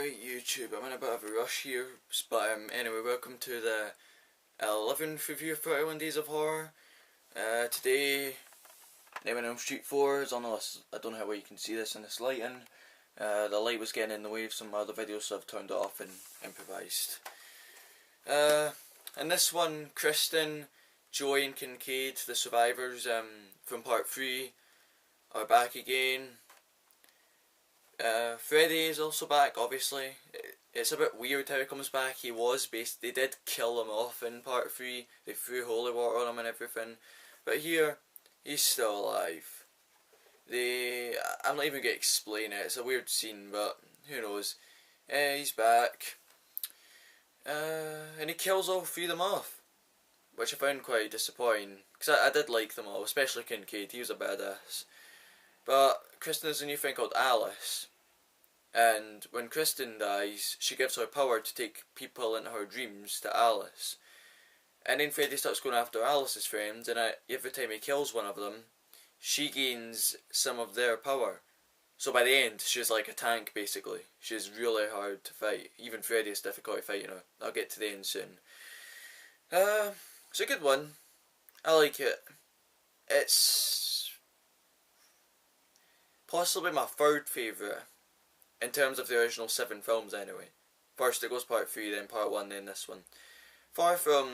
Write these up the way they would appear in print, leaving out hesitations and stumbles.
Right, YouTube, I'm in a bit of a rush here, but anyway, welcome to the 11th review of 31 Days of Horror. Today, Nightmare on Elm Street 4 is on the list. I don't know how well you can see this in this lighting. The light was getting in the way of some other videos, so I've turned it off and improvised. In this one, Kristen, Joy and Kincaid, the survivors from part 3, are back again. Freddy is also back, obviously. It's a bit weird how he comes back. They did kill him off in part 3. They threw holy water on him and everything. But here, he's still alive. I'm not even going to explain it. It's a weird scene, but who knows. He's back. And he kills all 3 of them off, which I found quite disappointing. Because I did like them all, especially Kincaid. He was a badass. But Kristen has a new thing called Alice, and when Kristen dies, she gives her power to take people into her dreams to Alice. And then Freddy starts going after Alice's friends, and every time he kills one of them, she gains some of their power. So by the end, she's like a tank, basically. She's really hard to fight. Even Freddy has difficulty fighting her. I'll get to the end soon. It's a good one. I like it. It's possibly my third favourite, in terms of the original 7 films anyway. First it goes part 3, then part 1, then this one. Far from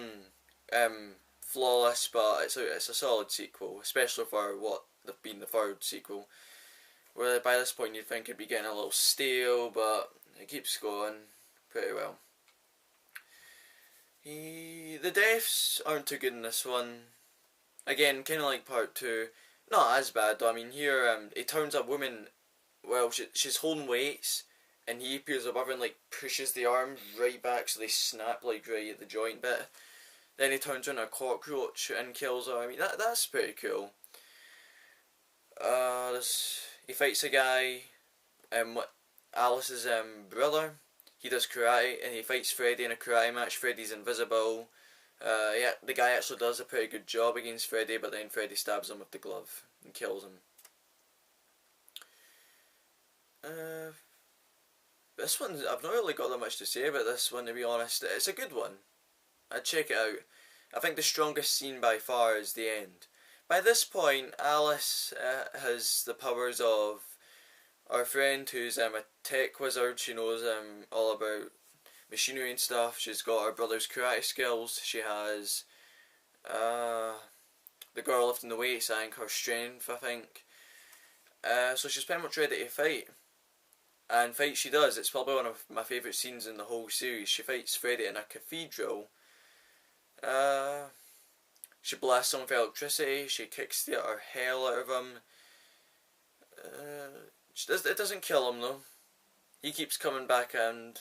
flawless, but it's a solid sequel, especially for what being the third sequel. Where by this point you'd think it'd be getting a little stale, but it keeps going pretty well. The deaths aren't too good in this one. Again, kind of like part 2. Not as bad though. I mean, here he turns a woman. Well, she's holding weights, and he appears above her and like pushes the arms right back, so they snap like right at the joint bit. Then he turns into a cockroach and kills her. I mean, that's pretty cool. He fights a guy, Alice's brother. He does karate, and he fights Freddy in a karate match. Freddy's invisible. Yeah, the guy actually does a pretty good job against Freddy, but then Freddy stabs him with the glove and kills him. This one, I've not really got that much to say about this one, to be honest. It's a good one. I'd check it out. I think the strongest scene by far is the end. By this point, Alice has the powers of our friend who's a tech wizard. She knows all about machinery and stuff. She's got her brother's karate skills. She has the girl lifting the weights, I think, her strength, I think. So she's pretty much ready to fight. And fight she does. It's probably one of my favourite scenes in the whole series. She fights Freddy in a cathedral. She blasts him with electricity. She kicks the utter hell out of him. It doesn't kill him though. He keeps coming back, and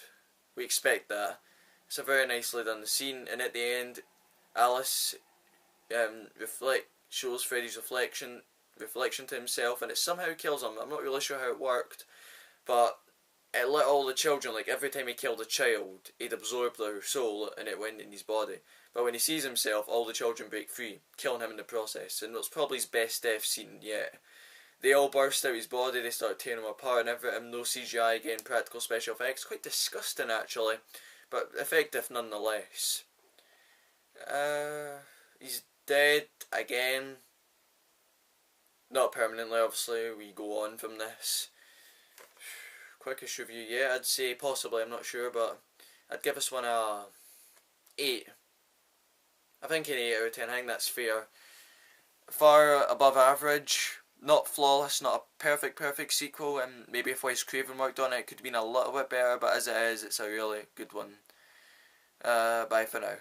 we expect that. It's a very nicely done scene, and at the end, Alice shows Freddy's reflection to himself, and it somehow kills him. I'm not really sure how it worked, but it let all the children, like every time he killed a child, he'd absorb their soul and it went in his body. But when he sees himself, all the children break free, killing him in the process, and it's probably his best death scene yet. They all burst out his body, they start tearing him apart and everything. No CGI again, practical special effects. Quite disgusting actually, but effective nonetheless. He's dead again. Not permanently, obviously. We go on from this. Quickest review yet, I'd say. Possibly, I'm not sure, but I'd give this one a 8. I think an 8 out of 10. I think that's fair. Far above average. Not flawless, not a perfect sequel, and maybe if Wes Craven worked on it, it could have been a little bit better, but as it is, it's a really good one. Bye for now.